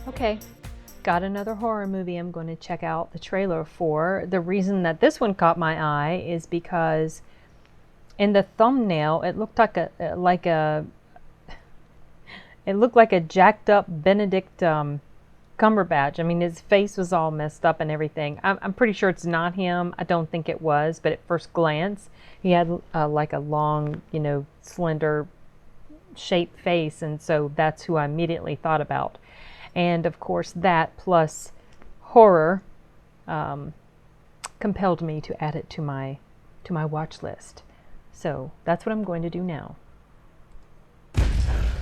Okay, got another horror movie I'm going to check out the trailer for. The reason that this one caught my eye is because in the thumbnail it looked like a jacked up Benedict Cumberbatch. I mean, his face was all messed up and everything. I'm pretty sure it's not him. I don't think it was, but at first glance, he had like a long, slender shaped face, and so that's who I immediately thought about. And of course, that plus horror compelled me to add it to my watch list. So that's what I'm going to do now.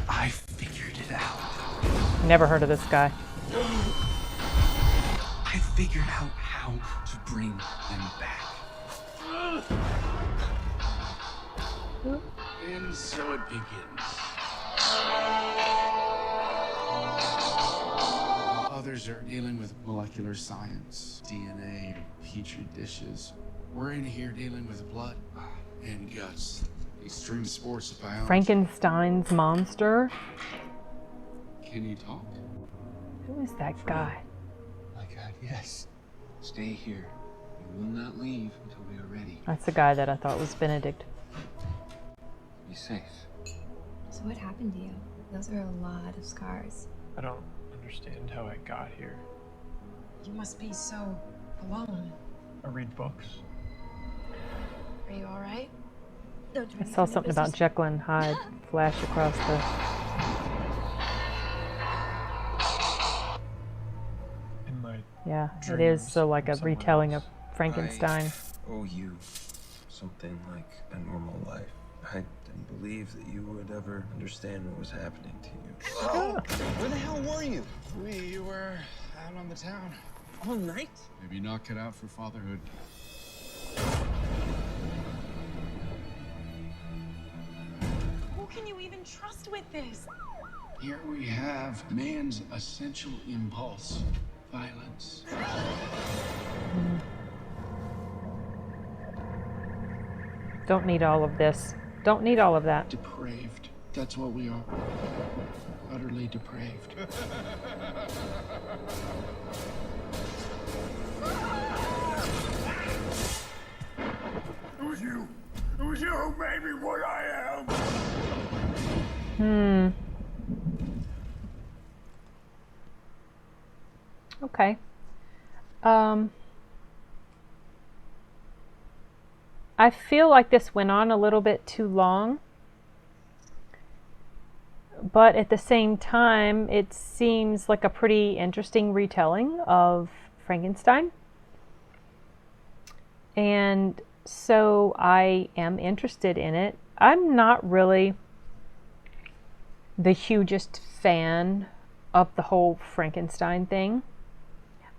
I figured it out. Never heard of this guy. I figured out how to bring them back. And so it begins. Others are dealing with molecular science, DNA, petri dishes. We're in here dealing with blood and guts, extreme sports of biology. Frankenstein's monster. Can you talk? Who is that guy? My God, yes. Stay here. You will not leave until we are ready. That's the guy that I thought was Benedict. Be safe. So what happened to you? Those are a lot of scars. I don't understand how I got here. You must be so alone. I read books. Are you all right? I saw something about Jekyll and Hyde flash across the... In my Yeah, it dreams is so like a from someone retelling else. of Frankenstein. I owe you something like a normal life. I didn't believe that you would ever understand what was happening to you. Oh, where the hell were you? We were out on the town. All night? Maybe knock it out for fatherhood. Who can you even trust with this? Here we have man's essential impulse, violence. Don't need all of this. Don't need all of that. Depraved. That's what we are. Utterly depraved. It was you. It was you who made me what I am. Okay. I feel like this went on a little bit too long, but at the same time, it seems like a pretty interesting retelling of Frankenstein. And so I am interested in it. I'm not really the hugest fan of the whole Frankenstein thing.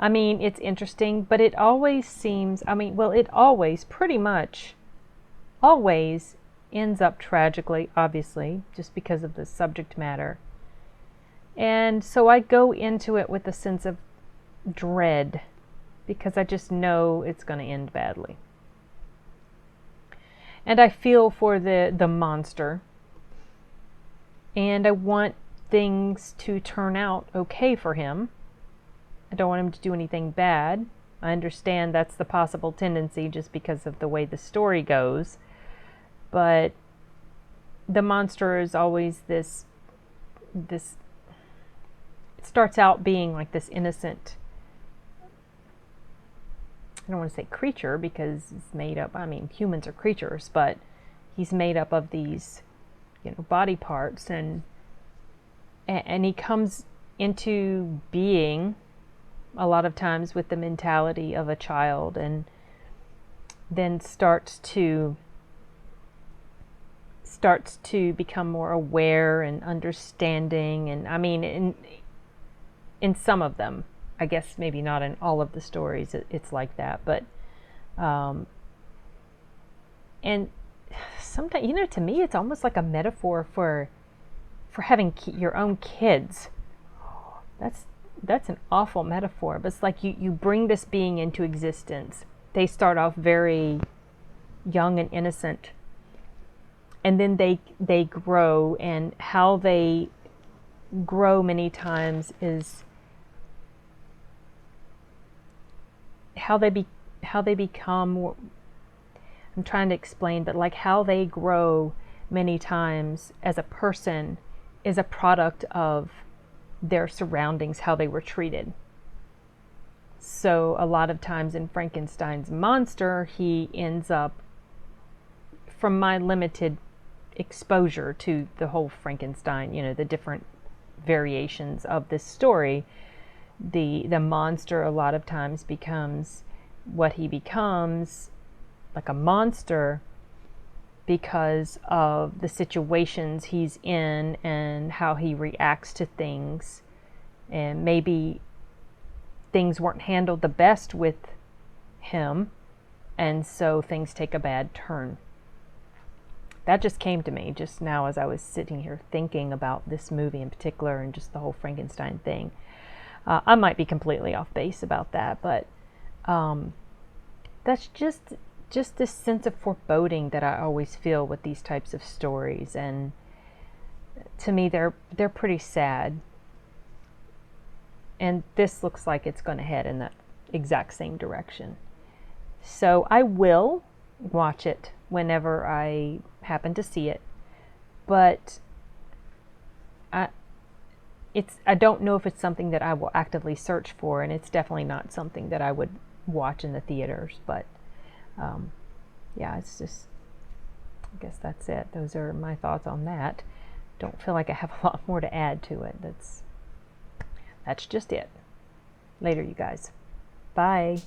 I mean, it's interesting, but it always seems, it always, pretty much, always ends up tragically, obviously, just because of the subject matter. And so I go into it with a sense of dread, because I just know it's going to end badly. And I feel for the monster, and I want things to turn out okay for him. I don't want him to do anything bad. I understand that's the possible tendency just because of the way the story goes. But the monster is always this it starts out being like this innocent, I don't want to say creature because it's made up, humans are creatures, but he's made up of these, body parts, and he comes into being a lot of times with the mentality of a child, and then starts to become more aware and understanding. And in some of them, I guess maybe not in all of the stories it's like that, but and sometimes, to me it's almost like a metaphor for having your own kids. That's an awful metaphor, but it's like you bring this being into existence. They start off very young and innocent, and then they grow, and how they grow many times is how they become, I'm trying to explain, but like how they grow many times as a person is a product of their surroundings, how they were treated. So a lot of times in Frankenstein's monster, he ends up, from my limited exposure to the whole Frankenstein, the different variations of this story, the monster a lot of times becomes what he becomes, like a monster, because of the situations he's in and how he reacts to things. And maybe things weren't handled the best with him, and so things take a bad turn. That just came to me just now as I was sitting here thinking about this movie in particular and just the whole Frankenstein thing. I might be completely off base about that, but that's just this sense of foreboding that I always feel with these types of stories, and to me they're pretty sad. And this looks like it's going to head in that exact same direction. So I will watch it whenever I happen to see it, but I don't know if it's something that I will actively search for, and it's definitely not something that I would watch in the theaters. But yeah, it's just, I guess that's it. Those are my thoughts on that. Don't feel like I have a lot more to add to it. That's just it. Later, you guys. Bye.